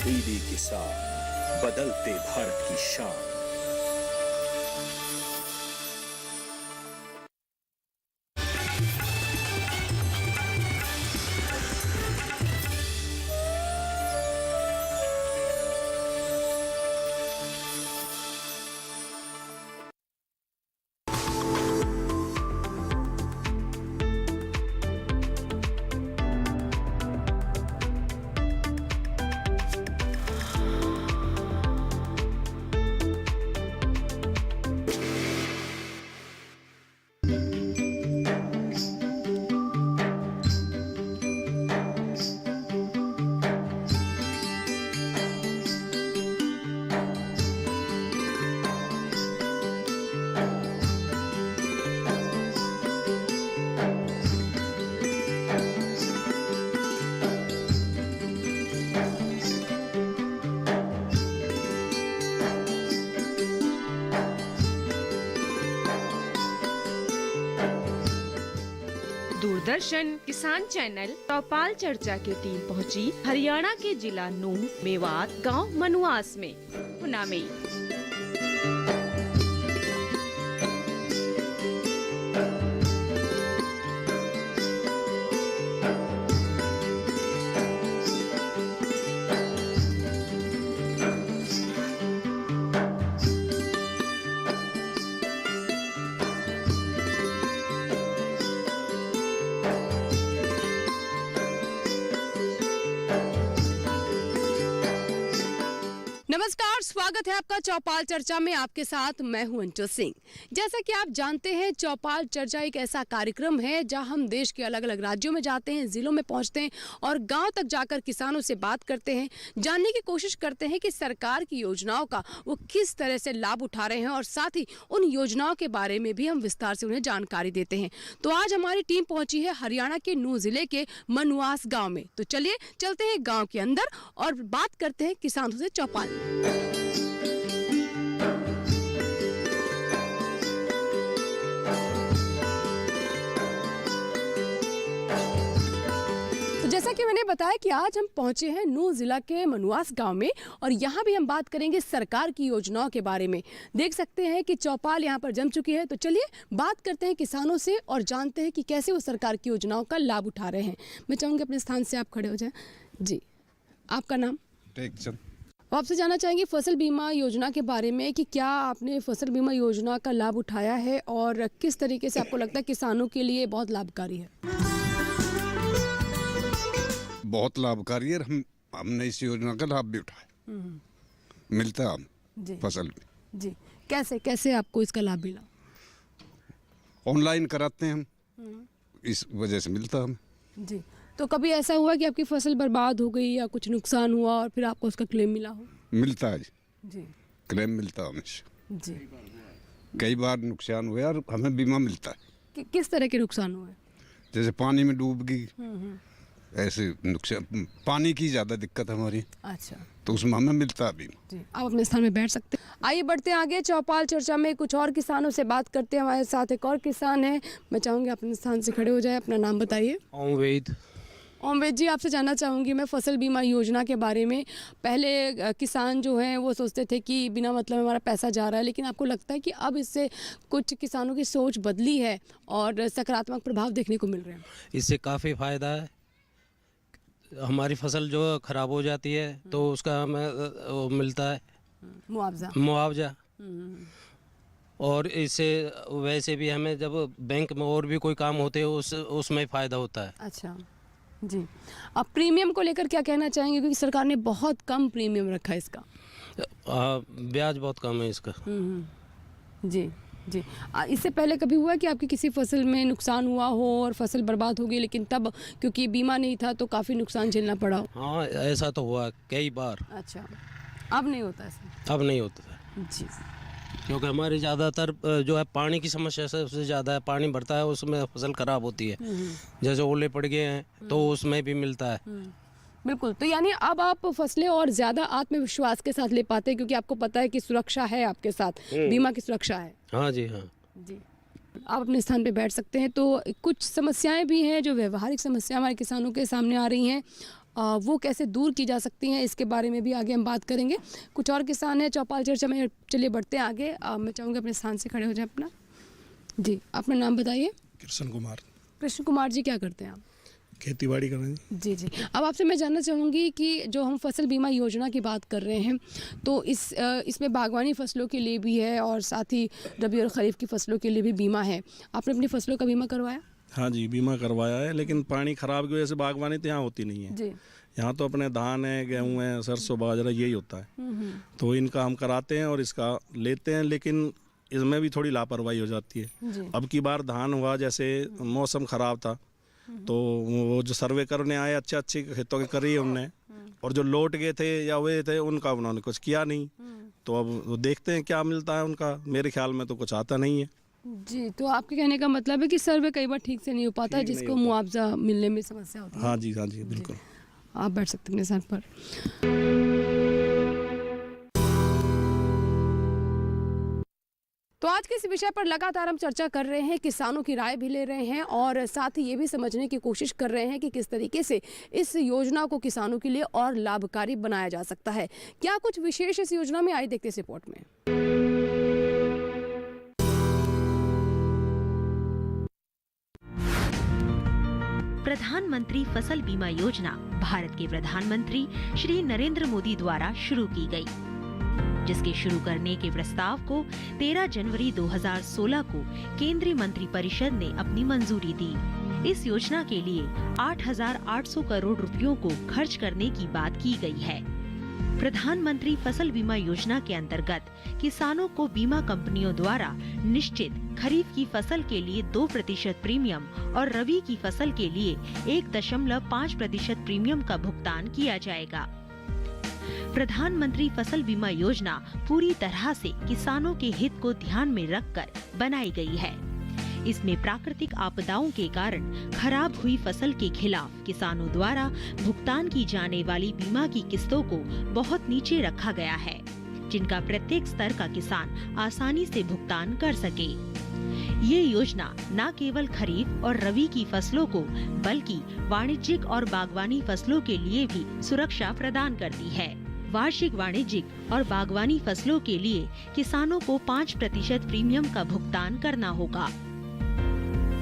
दीदी किसान, बदलते भारत की शान। दूरदर्शन किसान चैनल चौपाल चर्चा की टीम पहुंची हरियाणा के जिला नूंह मेवात गांव मनुआस में पुना में। नमस्कार, स्वागत है आपका चौपाल चर्चा में। आपके साथ मैं हूं अंचल सिंह। जैसा कि आप जानते हैं, चौपाल चर्चा एक ऐसा कार्यक्रम है जहां हम देश के अलग अलग राज्यों में जाते हैं, जिलों में पहुंचते हैं और गांव तक जाकर किसानों से बात करते हैं, जानने की कोशिश करते हैं कि सरकार की योजनाओं का वो किस तरह से लाभ उठा रहे हैं और साथ ही उन योजनाओं के बारे में भी हम विस्तार से उन्हें जानकारी देते हैं। तो आज हमारी टीम पहुंची है हरियाणा के नूंह जिले के मनुआस गाँव में। तो चलिए चलते हैं गाँव के अंदर और बात करते हैं किसानों से चौपाल। तो जैसा कि मैंने बताया कि आज हम पहुंचे हैं नूंह जिला के मनुआस गांव में और यहां भी हम बात करेंगे सरकार की योजनाओं के बारे में। देख सकते हैं कि चौपाल यहां पर जम चुकी है। तो चलिए बात करते हैं किसानों से और जानते हैं कि कैसे वो सरकार की योजनाओं का लाभ उठा रहे हैं। मैं चाहूँगी अपने स्थान से आप खड़े हो जाएं। जी, आपका नाम? टेकचंद। आपसे जानना चाहेंगे फसल बीमा योजना के बारे में कि क्या आपने फसल बीमा योजना का लाभ उठाया है और किस तरीके से आपको लगता है किसानों के लिए बहुत लाभकारी है? बहुत लाभकारी है। हमने इस योजना का लाभ भी उठाया, मिलता है जी फसल जी। कैसे कैसे आपको इसका लाभ मिला? ऑनलाइन कराते हैं हम, इस वजह से मिलता है हमें। जी, तो कभी ऐसा हुआ कि आपकी फसल बर्बाद हो गई या कुछ नुकसान हुआ और फिर आपको उसका क्लेम मिला हो? मिलता है जी क्लेम मिलता है हमेशा। जी। कई बार नुकसान हुआ और हमें बीमा मिलता है। किस तरह के नुकसान हुए? जैसे पानी में डूब गई, ऐसे नुकसान, पानी की ज़्यादा दिक्कत है हमारी, अच्छा, तो उसमें हमें मिलता है बीमा। जी, आप अपने स्थान में बैठ सकते हैं। आइए बढ़ते हैं आगे चौपाल चर्चा में, कुछ और किसानों से बात करते हैं। हमारे साथ एक और किसान है। मैं चाहूँगी अपने स्थान से खड़े हो जाए, अपना नाम बताइए। ओमवेद। ओमवेद जी, आपसे जानना चाहूँगी मैं फसल बीमा योजना के बारे में। पहले किसान जो हैं वो सोचते थे कि बिना मतलब हमारा पैसा जा रहा है, लेकिन आपको लगता है कि अब इससे कुछ किसानों की सोच बदली है और सकारात्मक प्रभाव देखने को मिल रहे हैं? इससे काफ़ी फ़ायदा है। हमारी फसल जो ख़राब हो जाती है तो उसका हमें वो मिलता है मुआवजा। और इससे वैसे भी हमें जब बैंक में और भी कोई काम होते हैं उसमें फ़ायदा होता है। अच्छा जी। अब प्रीमियम को लेकर क्या कहना चाहेंगे, क्योंकि सरकार ने बहुत कम प्रीमियम रखा है इसका? ब्याज बहुत कम है इसका। जी जी। इससे पहले कभी हुआ कि आपकी किसी फसल में नुकसान हुआ हो और फसल बर्बाद हो गई, लेकिन तब क्योंकि बीमा नहीं था तो काफ़ी नुकसान झेलना पड़ा हो? हाँ, ऐसा तो हुआ कई बार। अच्छा, अब नहीं होता ऐसा? अब नहीं होता जी, क्योंकि हमारी ज़्यादातर जो है पानी की समस्या सबसे ज़्यादा है। पानी भरता है उसमें फसल ख़राब होती है। जैसे ओले पड़ गए हैं तो उसमें भी मिलता है। बिल्कुल। तो यानी अब आप फसलें और ज़्यादा आत्मविश्वास के साथ ले पाते हैं, क्योंकि आपको पता है कि सुरक्षा है आपके साथ, बीमा की सुरक्षा है। हाँ जी, हाँ जी। आप अपने स्थान पे बैठ सकते हैं। तो कुछ समस्याएं भी हैं जो व्यवहारिक समस्या हमारे किसानों के सामने आ रही हैं। वो कैसे दूर की जा सकती हैं, इसके बारे में भी आगे हम बात करेंगे। कुछ और किसान हैं चौपाल चर्चा में, चलिए बढ़ते हैं आगे। मैं चाहूँगी अपने स्थान से खड़े हो जाए अपना। जी, अपना नाम बताइए। कृष्ण कुमार। कृष्ण कुमार जी, क्या करते हैं आप? खेती बाड़ी कर रहे हैं जी जी। अब आपसे मैं जानना चाहूँगी कि जो हम फसल बीमा योजना की बात कर रहे हैं, तो इसमें बागवानी फसलों के लिए भी है और साथ ही रबी और खरीफ की फसलों के लिए भी बीमा है। आपने अपनी फसलों का बीमा करवाया? हाँ जी, बीमा करवाया है, लेकिन पानी खराब की वजह से बागवानी तो यहाँ होती नहीं है जी। यहाँ तो अपने धान है, गेहूँ है, सरसों, बाजरा यही होता है। तो इनका हम कराते हैं और इसका लेते हैं, लेकिन इसमें भी थोड़ी लापरवाही हो जाती है। अब की बार धान हुआ, जैसे मौसम ख़राब था, तो वो जो सर्वे करने आए अच्छे खेतों के करी उनने, और जो लौट गए थे या हुए थे उनका उन्होंने कुछ किया नहीं। तो अब देखते हैं क्या मिलता है उनका। मेरे ख्याल में तो कुछ आता नहीं है जी। तो आपके कहने का मतलब है कि सर्वे कई बार ठीक से नहीं हो पाता, जिसको मुआवजा मिलने में समस्या होती है। हाँ जी, हाँ जी, बिल्कुल। आप बैठ सकते हैं अपने स्थान पर। तो आज के इस विषय पर लगातार हम चर्चा कर रहे हैं, किसानों की राय भी ले रहे हैं और साथ ही ये भी समझने की कोशिश कर रहे हैं कि किस तरीके से इस योजना को किसानों के लिए और लाभकारी बनाया जा सकता है। क्या कुछ विशेष इस योजना में, आइए देखते हैं इस रिपोर्ट में। प्रधानमंत्री फसल बीमा योजना भारत के प्रधानमंत्री श्री नरेंद्र मोदी द्वारा शुरू की गई, जिसके शुरू करने के प्रस्ताव को 13 जनवरी 2016 को केंद्रीय मंत्रिपरिषद ने अपनी मंजूरी दी। इस योजना के लिए 8,800 करोड़ रुपयों को खर्च करने की बात की गई है। प्रधानमंत्री फसल बीमा योजना के अंतर्गत किसानों को बीमा कंपनियों द्वारा निश्चित खरीफ की फसल के लिए 2% प्रीमियम और रबी की फसल के लिए 1.5% प्रीमियम का भुगतान किया जाएगा। प्रधानमंत्री फसल बीमा योजना पूरी तरह से किसानों के हित को ध्यान में रखकर बनाई गई है। इसमें प्राकृतिक आपदाओं के कारण खराब हुई फसल के खिलाफ किसानों द्वारा भुगतान की जाने वाली बीमा की किस्तों को बहुत नीचे रखा गया है, जिनका प्रत्येक स्तर का किसान आसानी से भुगतान कर सके। ये योजना न केवल खरीफ और रबी की फसलों को बल्कि वाणिज्यिक और बागवानी फसलों के लिए भी सुरक्षा प्रदान करती है। वार्षिक वाणिज्यिक और बागवानी फसलों के लिए किसानों को 5% प्रीमियम का भुगतान करना होगा।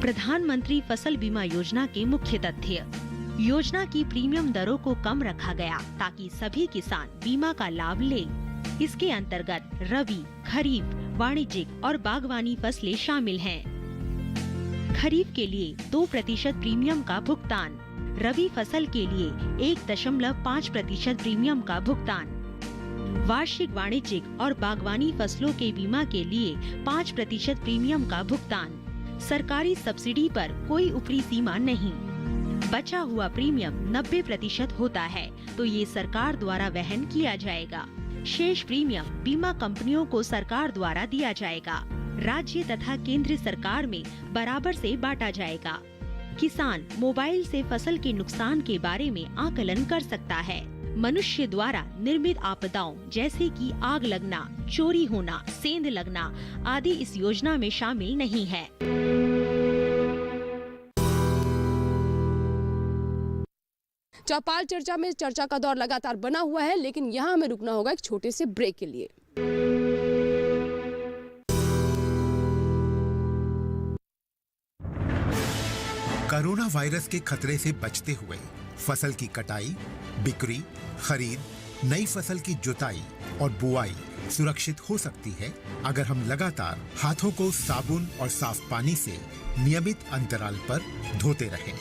प्रधानमंत्री फसल बीमा योजना के मुख्य तथ्य। योजना की प्रीमियम दरों को कम रखा गया ताकि सभी किसान बीमा का लाभ ले। इसके अंतर्गत रबी, खरीफ, वाणिज्यिक और बागवानी फसलें शामिल हैं। खरीफ के लिए 2% प्रीमियम का भुगतान, रबी फसल के लिए 1.5% प्रीमियम का भुगतान, वार्षिक वाणिज्यिक और बागवानी फसलों के बीमा के लिए 5% प्रीमियम का भुगतान। सरकारी सब्सिडी पर कोई ऊपरी सीमा नहीं। बचा हुआ प्रीमियम 90% होता है तो ये सरकार द्वारा वहन किया जाएगा। शेष प्रीमियम बीमा कंपनियों को सरकार द्वारा दिया जाएगा। राज्य तथा केंद्र सरकार में बराबर से बांटा जाएगा। किसान मोबाइल से फसल के नुकसान के बारे में आकलन कर सकता है। मनुष्य द्वारा निर्मित आपदाओं जैसे कि आग लगना, चोरी होना, सेंध लगना आदि इस योजना में शामिल नहीं है। चौपाल चर्चा में चर्चा का दौर लगातार बना हुआ है, लेकिन यहाँ हमें रुकना होगा एक छोटे से ब्रेक के लिए। कोरोना वायरस के खतरे से बचते हुए फसल की कटाई, बिक्री, खरीद, नई फसल की जुताई और बुआई सुरक्षित हो सकती है अगर हम लगातार हाथों को साबुन और साफ पानी से नियमित अंतराल पर धोते रहें।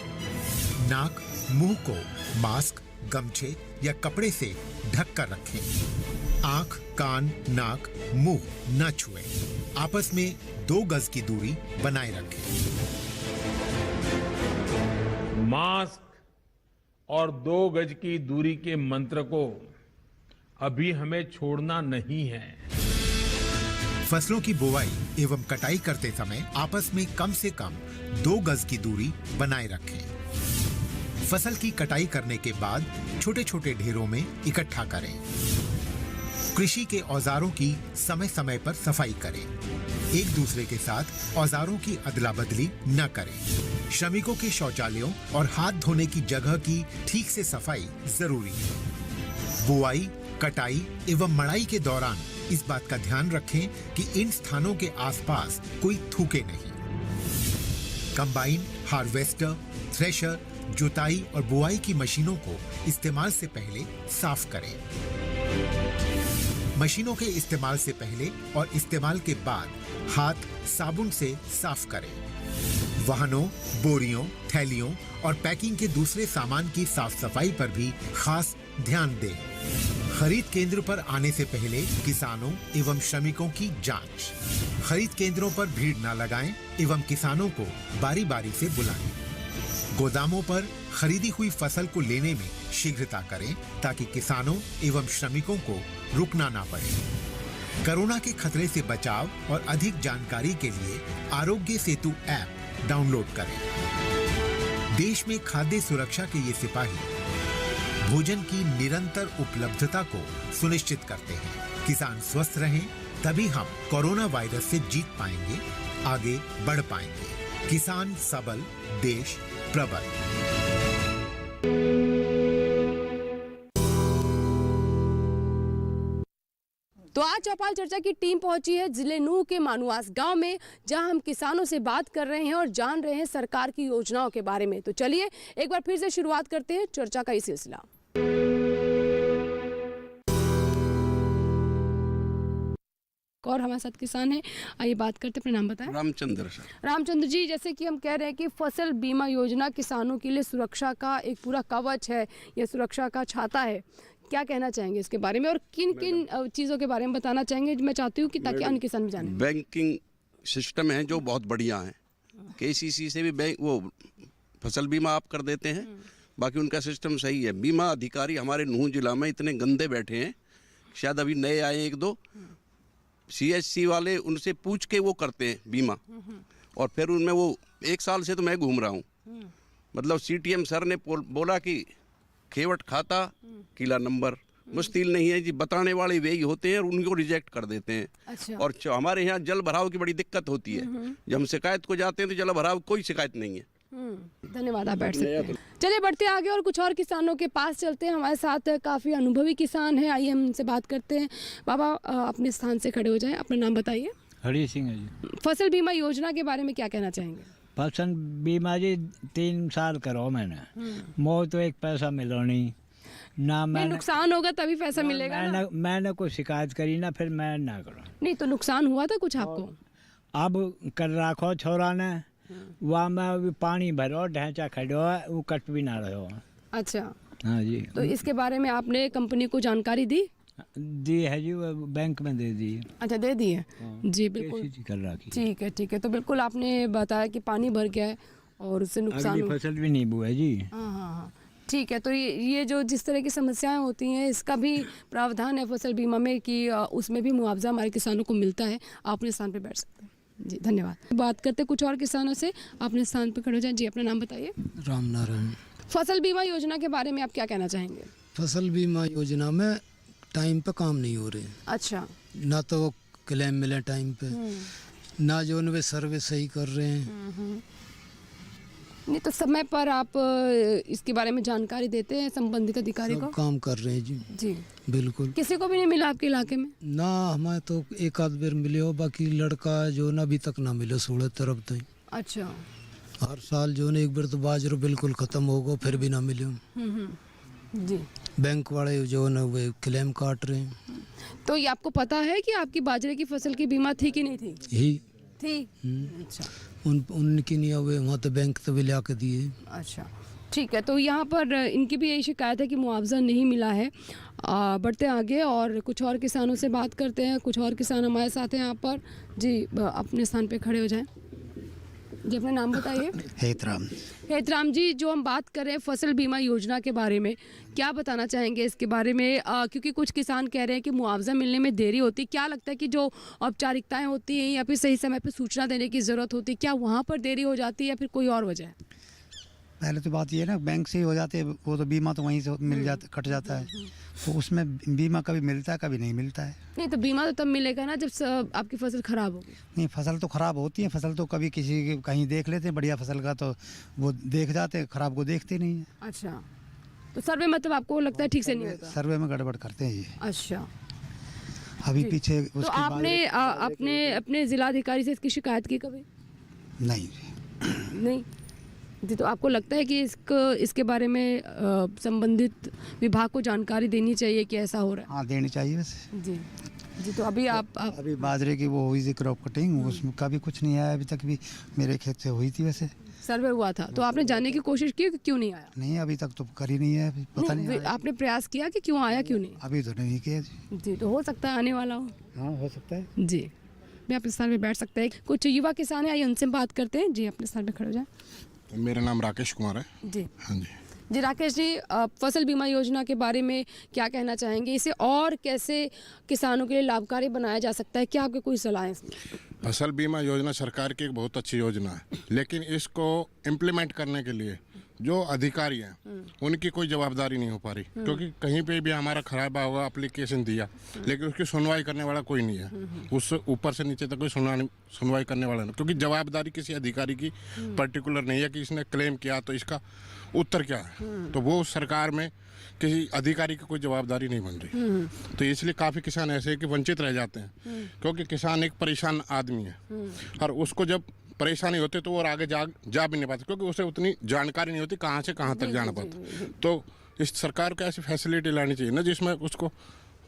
नाक, मुंह को मास्क, गमछे या कपड़े से ढक कर रखें। आंख, कान, नाक, मुंह न छुएं। आपस में 2 गज की दूरी बनाए रखें। मास्क और 2 गज की दूरी के मंत्र को अभी हमें छोड़ना नहीं है। फसलों की बुवाई एवं कटाई करते समय आपस में कम से कम 2 गज की दूरी बनाए रखें। फसल की कटाई करने के बाद छोटे छोटे ढेरों में इकट्ठा करें। कृषि के औजारों की समय समय पर सफाई करें। एक दूसरे के साथ औजारों की अदला बदली न करें। श्रमिकों के शौचालयों और हाथ धोने की जगह की ठीक से सफाई जरूरी है। बुआई, कटाई एवं मड़ाई के दौरान इस बात का ध्यान रखें कि इन स्थानों के आसपास कोई थूके नहीं। कंबाइन, हार्वेस्टर, थ्रेशर, जुताई और बुआई की मशीनों को इस्तेमाल से पहले साफ करें। मशीनों के इस्तेमाल से पहले और इस्तेमाल के बाद हाथ साबुन से साफ करें। वाहनों, बोरियों, थैलियों और पैकिंग के दूसरे सामान की साफ सफाई पर भी खास ध्यान दें। खरीद केंद्र पर आने से पहले किसानों एवं श्रमिकों की जांच। खरीद केंद्रों पर भीड़ न लगाएं एवं किसानों को बारी बारी से बुलाएं। गोदामों पर खरीदी हुई फसल को लेने में शीघ्रता करें ताकि किसानों एवं श्रमिकों को रुकना ना पड़े। कोरोना के खतरे से बचाव और अधिक जानकारी के लिए आरोग्य सेतु ऐप डाउनलोड करें। देश में खाद्य सुरक्षा के ये सिपाही भोजन की निरंतर उपलब्धता को सुनिश्चित करते हैं। किसान स्वस्थ रहें तभी हम कोरोना वायरस से जीत पाएंगे, आगे बढ़ पाएंगे। किसान सबल, देश प्रबल। तो आज चौपाल चर्चा की टीम पहुंची है जिले नूह के मानुआस गांव में, जहां हम किसानों से बात कर रहे हैं और जान रहे हैं सरकार की योजनाओं के बारे में। तो चलिए एक बार फिर से शुरुआत करते हैं चर्चा का ये सिलसिला। और हमारे साथ किसान है, आइए बात करते हैं। अपना नाम बताएं। रामचंद्र सर। रामचंद्र जी, जैसे कि हम कह रहे हैं कि फसल बीमा योजना किसानों के लिए सुरक्षा का एक पूरा कवच है, यह सुरक्षा का छाता है, क्या कहना चाहेंगे इसके बारे में और किन किन चीज़ों के बारे में बताना चाहेंगे? मैं चाहती हूँ कि ताकि अन्य किसान भी जाने। बैंकिंग सिस्टम है जो बहुत बढ़िया है। केसीसी से भी बैंक वो फसल बीमा आप कर देते हैं, बाकी उनका सिस्टम सही है। बीमा अधिकारी हमारे नूह जिला में इतने गंदे बैठे हैं, शायद अभी नए आए एक दो, CSC वाले उनसे पूछ के वो करते हैं बीमा, और फिर उनमें वो 1 साल से तो मैं घूम रहा हूँ। मतलब CTM सर ने बोला कि खेवट खाता किला नंबर, मुश्किल नहीं है जी, बताने वाले वे ही होते हैं और उनको रिजेक्ट कर देते हैं। अच्छा। और हमारे यहाँ जल भराव की बड़ी दिक्कत होती है, जब हम शिकायत को जाते हैं तो जल भराव कोई शिकायत नहीं है। धन्यवाद, आप बैठ सकते हैं। चलिए बढ़ते आगे और कुछ और किसानों के पास चलते हैं। हमारे साथ काफ़ी अनुभवी किसान हैं, आइए हम उनसे बात करते हैं। बाबा अपने स्थान से खड़े हो जाएं, अपना नाम बताइए। हरी सिंह है जी। फसल बीमा योजना के बारे में क्या कहना चाहेंगे? फसल बीमा जी 3 साल करो मैंने, मोह तो 1 पैसा मिलो नहीं ना। मैं नुकसान होगा तभी पैसा मिलेगा ना। मैंने कोई शिकायत करी ना, फिर मैं ना करो। नहीं तो नुकसान हुआ था कुछ आपको? अब कर रखो छोरा ने, वहाँ में पानी भरो, ढांचा खड़ो है, वो कट भी ना रहो। अच्छा, हाँ जी। तो इसके बारे में आपने कंपनी को जानकारी दी है जी, वो बैंक में दे दी। अच्छा, दे दी है जी, बिल्कुल कर रखी। ठीक है, ठीक है। तो बिल्कुल आपने बताया कि पानी भर गया है और उससे नुकसान, फसल भी नहीं बुआ जी। हाँ हाँ हाँ, ठीक है। तो ये जो जिस तरह की समस्याएं होती हैं, इसका भी प्रावधान है फसल बीमा में कि उसमें भी मुआवजा हमारे किसानों को मिलता है। आप अपने स्थान पर बैठ सकते हैं जी। धन्यवाद। बात करते कुछ और किसानों से, अपने स्थान पर खड़े हो जाए जी। अपना नाम बताइए। राम नारायण। फसल बीमा योजना के बारे में आप क्या कहना चाहेंगे? फसल बीमा योजना में टाइम पे काम नहीं हो रहे। अच्छा। ना तो वो क्लेम मिले टाइम पे, ना जो उनमें सर्विस सही कर रहे हैं। नहीं तो समय पर आप इसके बारे में जानकारी देते हैं संबंधित अधिकारी को? काम कर रहे हैं जी। जी बिल्कुल। किसी को भी नहीं मिला आपके इलाके में? ना, हमें तो 1 आध बार मिले हो, बाकी लड़का जो ना अभी तक ना मिले 16 तरफ तक। अच्छा। हर साल जो ने एक बार तो बाजरो बिल्कुल खत्म हो गो, फिर भी ना मिले जी। बैंक वाले जो ना वे क्लेम काट रहे हैं। तो ये आपको पता है कि आपकी बाजरे की फसल की बीमा थी कि नहीं थी? यही थी। अच्छा। उनकी नहीं हुए, वहाँ तो बैंक तो भी ला के दिए। अच्छा, ठीक है। तो यहाँ पर इनकी भी यही शिकायत है कि मुआवजा नहीं मिला है। बढ़ते आगे और कुछ और किसानों से बात करते हैं। कुछ और किसान हमारे साथ हैं यहाँ पर जी। अपने स्थान पे खड़े हो जाएं जी। अपना नाम बताइए। हेतराम। हेतराम जी, जो हम बात कर रहे हैं फसल बीमा योजना के बारे में, क्या बताना चाहेंगे इसके बारे में? क्योंकि कुछ किसान कह रहे हैं कि मुआवजा मिलने में देरी होती है। क्या लगता है कि जो औपचारिकताएं होती हैं या फिर सही समय पर सूचना देने की ज़रूरत होती है, क्या वहाँ पर देरी हो जाती है या फिर कोई और वजह है? पहले तो बात ये है ना, बैंक से ही हो जाते हैं वो, तो बीमा तो वहीं से मिल जाता, कट जाता है। तो उसमें बीमा कभी मिलता है कभी नहीं मिलता है। नहीं तो बीमा तो तब मिलेगा ना जब आपकी फसल खराब होगी। नहीं, फसल तो खराब होती है, फसल तो कभी किसी की कहीं देख लेते हैं बढ़िया फसल का, तो वो देख जाते हैं, खराब को देखते नहीं है। अच्छा, तो सर्वे मतलब आपको लगता है ठीक से नहीं होता? सर्वे में गड़बड़ करते हैं ये। अच्छा, अभी पीछे तो आपने अपने जिलाधिकारी से इसकी शिकायत की कभी? नहीं जी। तो आपको लगता है कि इसके बारे में संबंधित विभाग को जानकारी देनी चाहिए कि ऐसा हो रहा है? हाँ, देनी चाहिए वैसे जी। तो अभी आप अभी बाजरे की वो हुई थी क्रॉप कटिंग, उसमें का भी कुछ नहीं आया अभी तक भी। मेरे खेत से हुई थी वैसे, सर्वे हुआ था, तो आपने जानने की कोशिश की कि क्यों नहीं आया? नहीं, अभी तक तो करी नहीं है, पता नहीं आपने प्रयास किया कि क्यों आया क्यों नहीं? अभी तो नहीं किया जी। तो हो सकता है आने वाला हो। हाँ, हो सकता है जी। मैं अपने स्थान पे बैठ सकते हैं। कुछ युवा किसान है, आइए उनसे बात करते हैं। जी, अपने स्थान पे खड़े हो जाए। मेरा नाम राकेश कुमार है। जी। हाँ जी। जी राकेश जी, फसल बीमा योजना के बारे में क्या कहना चाहेंगे? इसे और कैसे किसानों के लिए लाभकारी बनाया जा सकता है? क्या आपके कोई सलाह है इसमें? फसल बीमा योजना सरकार की एक बहुत अच्छी योजना है, लेकिन इसको इम्प्लीमेंट करने के लिए जो अधिकारी हैं उनकी कोई जवाबदारी नहीं हो पा रही, क्योंकि कहीं पे भी हमारा खराब होगा एप्लीकेशन दिया, लेकिन उसकी सुनवाई करने वाला कोई नहीं है। उससे ऊपर से नीचे तक कोई सुनवाई करने वाला नहीं, क्योंकि जवाबदारी किसी अधिकारी की पर्टिकुलर नहीं है कि इसने क्लेम किया तो इसका उत्तर क्या है, तो वो सरकार में किसी अधिकारी की कोई जवाबदारी नहीं बन रही। तो इसलिए काफ़ी किसान ऐसे हैं कि वंचित रह जाते हैं, क्योंकि किसान एक परेशान आदमी है और उसको जब परेशानी होती तो वो आगे जा भी नहीं पाते, क्योंकि उसे उतनी जानकारी नहीं होती कहाँ से कहाँ तक जाना पड़ता। तो इस सरकार को ऐसी फैसिलिटी लानी चाहिए ना जिसमें उसको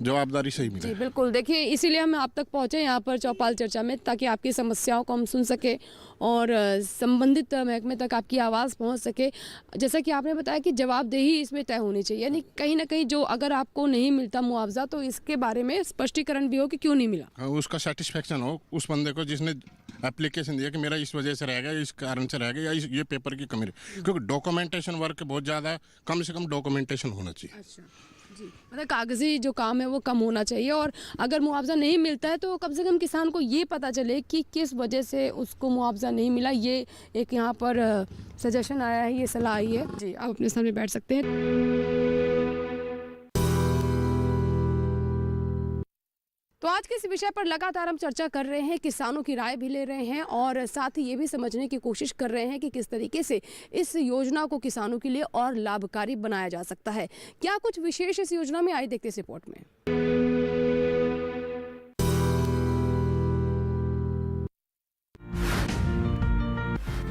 जवाबदारी सही मिले। जी बिल्कुल, देखिए इसीलिए हम आप तक पहुँचे यहाँ पर चौपाल चर्चा में, ताकि आपकी समस्याओं को हम सुन सके और संबंधित महकमे तक आपकी आवाज़ पहुँच सके। जैसा कि आपने बताया कि जवाबदेही इसमें तय होनी चाहिए, यानी कहीं ना कहीं जो अगर आपको नहीं मिलता मुआवजा तो इसके बारे में स्पष्टीकरण भी हो कि क्यों नहीं मिला, उसका सेटिस्फेक्शन हो उस बंदे को जिसने एप्लीकेशन दिया कि मेरा इस वजह से रह गया, इस कारण से रह गया, या ये पेपर की कमी, क्योंकि डॉक्यूमेंटेशन वर्क बहुत ज़्यादा, कम से कम डॉक्यूमेंटेशन होना चाहिए। अच्छा जी, मतलब कागजी जो काम है वो कम होना चाहिए, और अगर मुआवजा नहीं मिलता है तो कम से कम किसान को ये पता चले कि किस वजह से उसको मुआवजा नहीं मिला। ये एक यहाँ पर सजेशन आया है, ये सलाह आई है। जी, आप अपने सामने बैठ सकते हैं। तो आज के इस विषय पर लगातार हम चर्चा कर रहे हैं, किसानों की राय भी ले रहे हैं और साथ ही ये भी समझने की कोशिश कर रहे हैं कि किस तरीके से इस योजना को किसानों के लिए और लाभकारी बनाया जा सकता है। क्या कुछ विशेष इस योजना में, आइए देखते हैं इस रिपोर्ट में।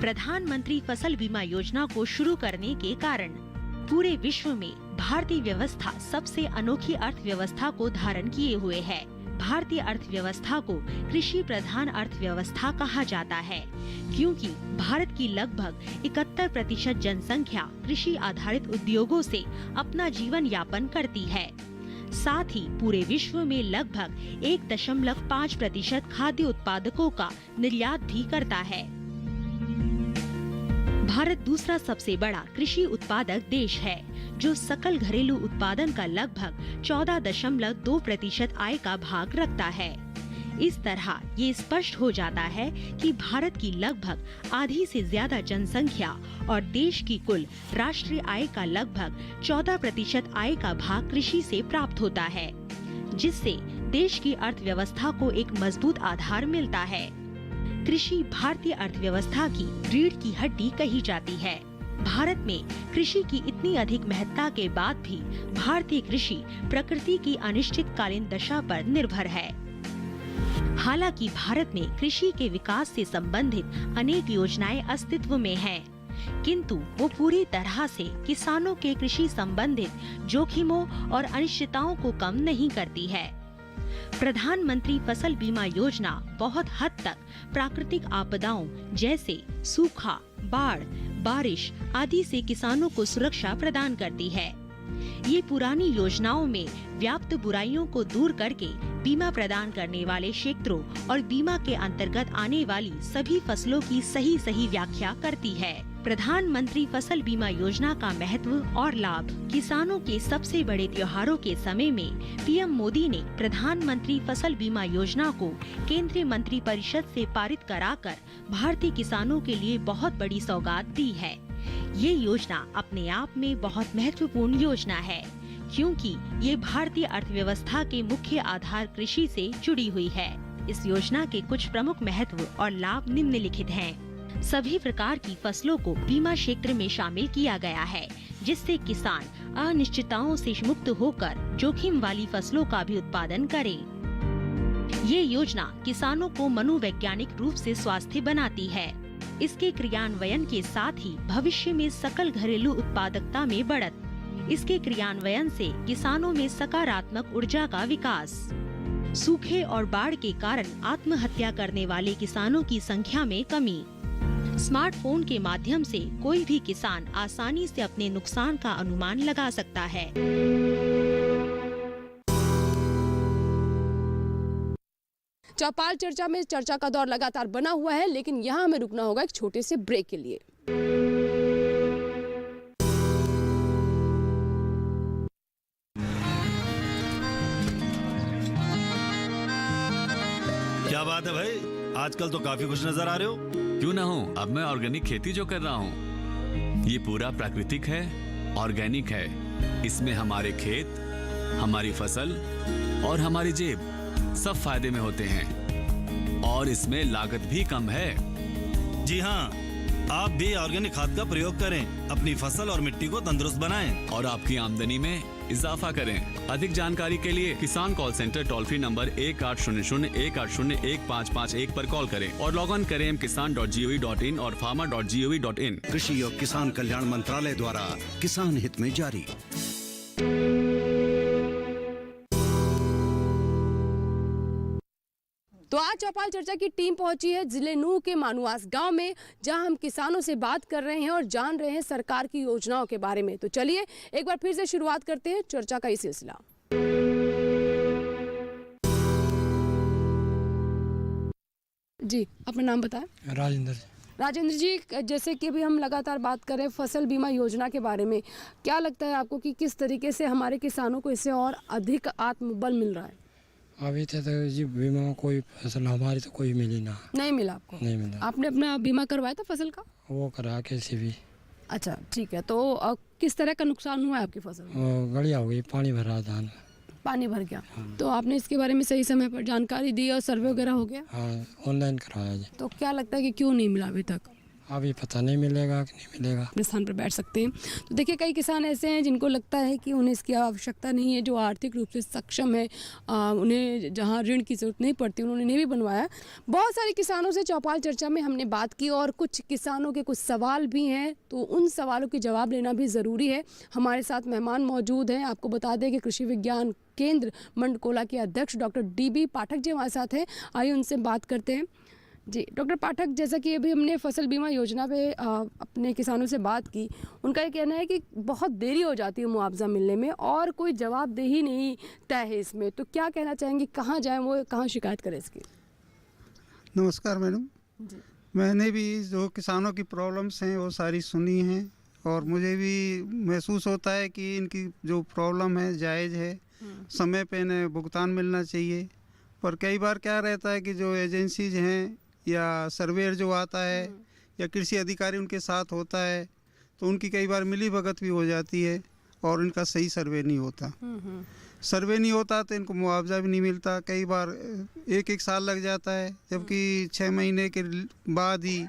प्रधानमंत्री फसल बीमा योजना को शुरू करने के कारण पूरे विश्व में भारतीय व्यवस्था सबसे अनोखी अर्थव्यवस्था को धारण किए हुए है। भारतीय अर्थव्यवस्था को कृषि प्रधान अर्थव्यवस्था कहा जाता है, क्योंकि भारत की लगभग 71% जनसंख्या कृषि आधारित उद्योगों से अपना जीवन यापन करती है। साथ ही पूरे विश्व में लगभग 1.5% खाद्य उत्पादकों का निर्यात भी करता है। भारत दूसरा सबसे बड़ा कृषि उत्पादक देश है, जो सकल घरेलू उत्पादन का लगभग 14.2% आय का भाग रखता है। इस तरह ये स्पष्ट हो जाता है कि भारत की लगभग आधी से ज्यादा जनसंख्या और देश की कुल राष्ट्रीय आय का लगभग 14% आय का भाग कृषि से प्राप्त होता है, जिससे देश की अर्थव्यवस्था को एक मजबूत आधार मिलता है। कृषि भारतीय अर्थव्यवस्था की रीढ़ की हड्डी कही जाती है। भारत में कृषि की इतनी अधिक महत्ता के बाद भी भारतीय कृषि प्रकृति की अनिश्चितकालीन दशा पर निर्भर है। हालांकि भारत में कृषि के विकास से संबंधित अनेक योजनाएं अस्तित्व में हैं, किंतु वो पूरी तरह से किसानों के कृषि संबंधित जोखिमों और अनिश्चितताओं को कम नहीं करती है। प्रधानमंत्री फसल बीमा योजना बहुत हद तक प्राकृतिक आपदाओं जैसे सूखा, बाढ़, बारिश आदि से किसानों को सुरक्षा प्रदान करती है। ये पुरानी योजनाओं में व्याप्त बुराइयों को दूर करके बीमा प्रदान करने वाले क्षेत्रों और बीमा के अंतर्गत आने वाली सभी फसलों की सही व्याख्या करती है। प्रधानमंत्री फसल बीमा योजना का महत्व और लाभ। किसानों के सबसे बड़े त्योहारों के समय में पीएम मोदी ने प्रधानमंत्री फसल बीमा योजना को केंद्रीय मंत्रिपरिषद से पारित कराकर भारतीय किसानों के लिए बहुत बड़ी सौगात दी है। ये योजना अपने आप में बहुत महत्वपूर्ण योजना है, क्योंकि ये भारतीय अर्थव्यवस्था के मुख्य आधार कृषि से जुड़ी हुई है। इस योजना के कुछ प्रमुख महत्व और लाभ निम्नलिखित हैं। सभी प्रकार की फसलों को बीमा क्षेत्र में शामिल किया गया है, जिससे किसान अनिश्चितताओं से मुक्त होकर जोखिम वाली फसलों का भी उत्पादन करें। ये योजना किसानों को मनोवैज्ञानिक रूप से स्वास्थ्य बनाती है। इसके क्रियान्वयन के साथ ही भविष्य में सकल घरेलू उत्पादकता में बढ़त। इसके क्रियान्वयन से किसानों में सकारात्मक ऊर्जा का विकास। सूखे और बाढ़ के कारण आत्महत्या करने वाले किसानों की संख्या में कमी। स्मार्टफोन के माध्यम से कोई भी किसान आसानी से अपने नुकसान का अनुमान लगा सकता है। चौपाल चर्चा में चर्चा का दौर लगातार बना हुआ है, लेकिन यहाँ हमें रुकना होगा एक छोटे से ब्रेक के लिए। क्या बात है भाई, आजकल तो काफी खुश नजर आ रहे हो। क्यों ना हो, अब मैं ऑर्गेनिक खेती जो कर रहा हूँ ये पूरा प्राकृतिक है, ऑर्गेनिक है। इसमें हमारे खेत, हमारी फसल और हमारी जेब सब फायदे में होते हैं और इसमें लागत भी कम है। जी हाँ, आप भी ऑर्गेनिक खाद का प्रयोग करें, अपनी फसल और मिट्टी को तंदुरुस्त बनाएं और आपकी आमदनी में इजाफा करें। अधिक जानकारी के लिए किसान call centre toll free number 1800-180-1551 पर कॉल करें और लॉग ऑन करें kisan.gov.in और farmer.gov.in। कृषि और किसान कल्याण मंत्रालय द्वारा किसान हित में जारी। तो आज चौपाल चर्चा की टीम पहुंची है जिले नूह के मानुआस गांव में, जहां हम किसानों से बात कर रहे हैं और जान रहे हैं सरकार की योजनाओं के बारे में। तो चलिए एक बार फिर से शुरुआत करते हैं चर्चा का ये सिलसिला। जी, अपना नाम बताएं। राजेंद्र जी, जैसे कि अभी हम लगातार बात कर रहे हैं फसल बीमा योजना के बारे में, क्या लगता है आपको कि किस तरीके से हमारे किसानों को इससे और अधिक आत्मबल मिल रहा है? अभी तो जी बीमा कोई फसल हमारी तो कोई मिली ना। नहीं मिला आपको? नहीं मिला। आपने अपना बीमा करवाया था फसल का? वो करा कैसे भी। अच्छा ठीक है, तो किस तरह का नुकसान हुआ है आपकी फसल? गड़िया हो गई, पानी भरा धान, पानी भर गया। तो आपने इसके बारे में सही समय पर जानकारी दी और सर्वे वगैरह हो गया? हाँ, ऑनलाइन करवाया जी। तो क्या लगता है कि क्यों नहीं मिला अभी तक? अभी पता नहीं मिलेगा कि नहीं मिलेगा। अपने स्थान पर बैठ सकते हैं। तो देखिए, कई किसान ऐसे हैं जिनको लगता है कि उन्हें इसकी आवश्यकता नहीं है, जो आर्थिक रूप से सक्षम है, उन्हें जहां ऋण की ज़रूरत नहीं पड़ती उन्होंने नहीं भी बनवाया। बहुत सारे किसानों से चौपाल चर्चा में हमने बात की और कुछ किसानों के कुछ सवाल भी हैं, तो उन सवालों के जवाब लेना भी ज़रूरी है। हमारे साथ मेहमान मौजूद हैं। आपको बता दें कि कृषि विज्ञान केंद्र मंडकोला के अध्यक्ष डॉक्टर DB पाठक जी हमारे साथ हैं। आइए उनसे बात करते हैं। जी डॉक्टर पाठक, जैसा कि अभी हमने फसल बीमा योजना पे अपने किसानों से बात की, उनका ये कहना है कि बहुत देरी हो जाती है मुआवजा मिलने में और कोई जवाबदेही नहीं तय है इसमें। तो क्या कहना चाहेंगे, कहाँ जाएं वो, कहाँ शिकायत करें इसकी? नमस्कार मैडम जी। मैंने भी जो किसानों की प्रॉब्लम्स हैं वो सारी सुनी हैं और मुझे भी महसूस होता है कि इनकी जो प्रॉब्लम है जायज़ है, समय पे इन्हें भुगतान मिलना चाहिए। पर कई बार क्या रहता है कि जो एजेंसीज हैं या सर्वेयर जो आता है या कृषि अधिकारी उनके साथ होता है, तो उनकी कई बार मिली भगत भी हो जाती है और इनका सही सर्वे नहीं होता। सर्वे नहीं होता तो इनको मुआवजा भी नहीं मिलता। कई बार एक साल लग जाता है, जबकि 6 महीने के बाद ही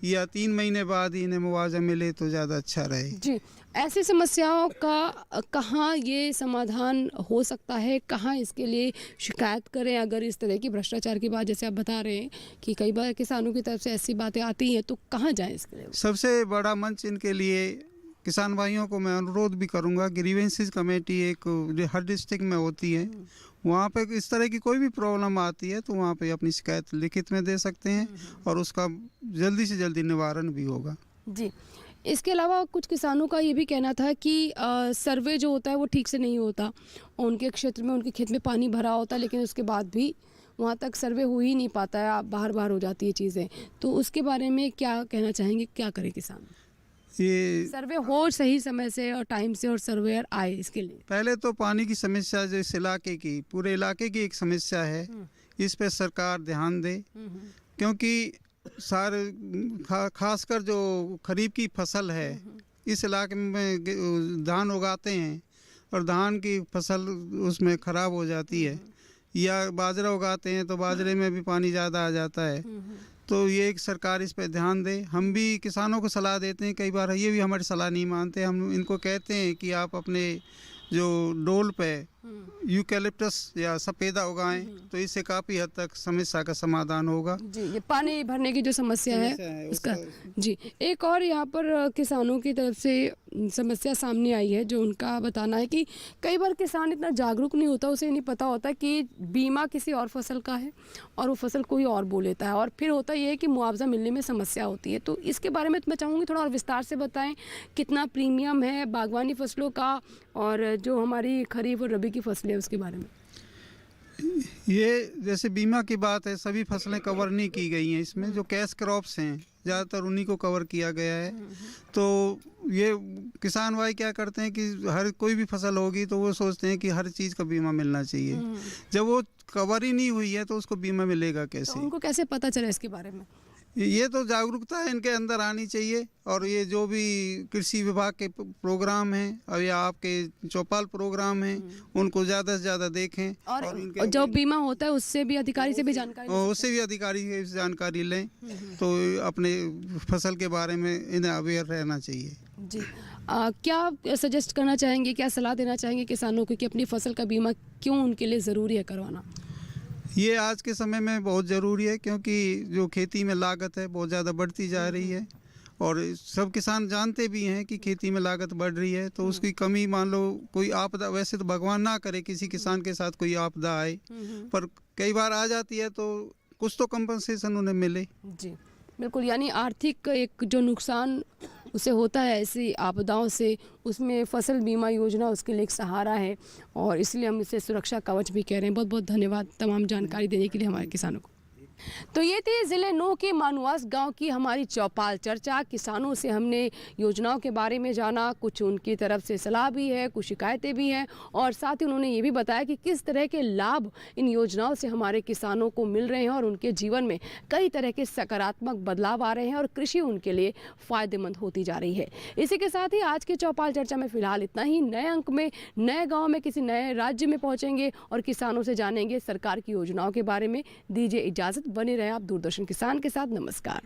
या 3 महीने बाद ही इन्हें मुआवजा मिले तो ज़्यादा अच्छा रहे। जी, ऐसी समस्याओं का कहाँ ये समाधान हो सकता है, कहाँ इसके लिए शिकायत करें? अगर इस तरह की भ्रष्टाचार की बात जैसे आप बता रहे हैं कि कई बार किसानों की तरफ से ऐसी बातें आती हैं, तो कहाँ जाएं इसके लिए? सबसे बड़ा मंच इनके लिए किसान भाइयों को मैं अनुरोध भी करूंगा, ग्रीवेंसेस कमेटी एक हर डिस्ट्रिक्ट में होती है, वहाँ पे इस तरह की कोई भी प्रॉब्लम आती है तो वहाँ पे अपनी शिकायत लिखित में दे सकते हैं और उसका जल्दी से जल्दी निवारण भी होगा। जी, इसके अलावा कुछ किसानों का ये भी कहना था कि सर्वे जो होता है वो ठीक से नहीं होता। उनके क्षेत्र में, उनके खेत में पानी भरा होता है, लेकिन उसके बाद भी वहाँ तक सर्वे हो ही नहीं पाता है, बाहर हो जाती है चीज़ें। तो उसके बारे में क्या कहना चाहेंगे, क्या करे किसान? ये सर्वे हो सही समय से और टाइम से और सर्वेयर आए इसके लिए। पहले तो पानी की समस्या जो इस इलाके की, पूरे इलाके की एक समस्या है, इस पे सरकार ध्यान दे, क्योंकि खासकर जो खरीफ की फसल है, इस इलाके में धान उगाते हैं और धान की फसल उसमें ख़राब हो जाती है, या बाजरा उगाते हैं तो बाजरे में भी पानी ज़्यादा आ जाता है। तो ये एक सरकार इस पर ध्यान दे। हम भी किसानों को सलाह देते हैं, कई बार ये भी हमारी सलाह नहीं मानते। हम इनको कहते हैं कि आप अपने जो डोल पे यूकैलिप्टस या सफ़ेदा उगाएं, तो इससे काफ़ी हद तक समस्या का समाधान होगा। जी, ये पानी भरने की जो समस्या है उसका। जी, एक और यहाँ पर किसानों की तरफ से समस्या सामने आई है, जो उनका बताना है कि कई बार किसान इतना जागरूक नहीं होता, उसे नहीं पता होता कि बीमा किसी और फसल का है और वो फसल कोई और बो लेता है, और फिर होता ये है कि मुआवजा मिलने में समस्या होती है। तो इसके बारे में तो मैं चाहूँगी थोड़ा और विस्तार से बताएं, कितना प्रीमियम है बागवानी फसलों का और जो हमारी खरीफ और रबी की फसलें हैं उसके बारे में। ये जैसे बीमा की बात है, सभी फसलें कवर नहीं की गई हैं इसमें। जो कैश क्रॉप्स हैं ज़्यादातर उन्हीं को कवर किया गया है। तो ये किसान भाई क्या करते हैं कि हर कोई भी फसल होगी तो वो सोचते हैं कि हर चीज़ का बीमा मिलना चाहिए। जब वो कवर ही नहीं हुई है तो उसको बीमा मिलेगा कैसे? तो उनको कैसे पता चले इसके बारे में? ये तो जागरूकता इनके अंदर आनी चाहिए, और ये जो भी कृषि विभाग के प्रोग्राम हैं और या आपके चौपाल प्रोग्राम हैं उनको ज़्यादा से ज़्यादा देखें, और जो बीमा होता है उससे भी अधिकारी से भी जानकारी लें, तो अपने फसल के बारे में इन्हें अवेयर रहना चाहिए। जी, क्या सजेस्ट करना चाहेंगे, क्या सलाह देना चाहेंगे किसानों को कि अपनी फसल का बीमा क्यों उनके लिए ज़रूरी है करवाना? ये आज के समय में बहुत ज़रूरी है, क्योंकि जो खेती में लागत है बहुत ज़्यादा बढ़ती जा रही है, और सब किसान जानते भी हैं कि खेती में लागत बढ़ रही है। तो उसकी कमी, मान लो कोई आपदा, वैसे तो भगवान ना करे किसी किसान के साथ कोई आपदा आए, पर कई बार आ जाती है, तो कुछ तो कंपनसेशन उन्हें मिले। जी बिल्कुल, यानी आर्थिक एक जो नुकसान उसे होता है ऐसी आपदाओं से, उसमें फसल बीमा योजना उसके लिए एक सहारा है, और इसलिए हम इसे सुरक्षा कवच भी कह रहे हैं। बहुत बहुत धन्यवाद तमाम जानकारी देने के लिए हमारे किसानों को। तो ये थी ज़िले नूह के मानुआस गांव की हमारी चौपाल चर्चा। किसानों से हमने योजनाओं के बारे में जाना, कुछ उनकी तरफ से सलाह भी है, कुछ शिकायतें भी हैं, और साथ ही उन्होंने ये भी बताया कि किस तरह के लाभ इन योजनाओं से हमारे किसानों को मिल रहे हैं और उनके जीवन में कई तरह के सकारात्मक बदलाव आ रहे हैं और कृषि उनके लिए फ़ायदेमंद होती जा रही है। इसी के साथ ही आज के चौपाल चर्चा में फ़िलहाल इतना ही। नए अंक में नए गाँव में किसी नए राज्य में पहुँचेंगे और किसानों से जानेंगे सरकार की योजनाओं के बारे में। दीजिए इजाज़त, बने रहे आप दूरदर्शन किसान के साथ। नमस्कार।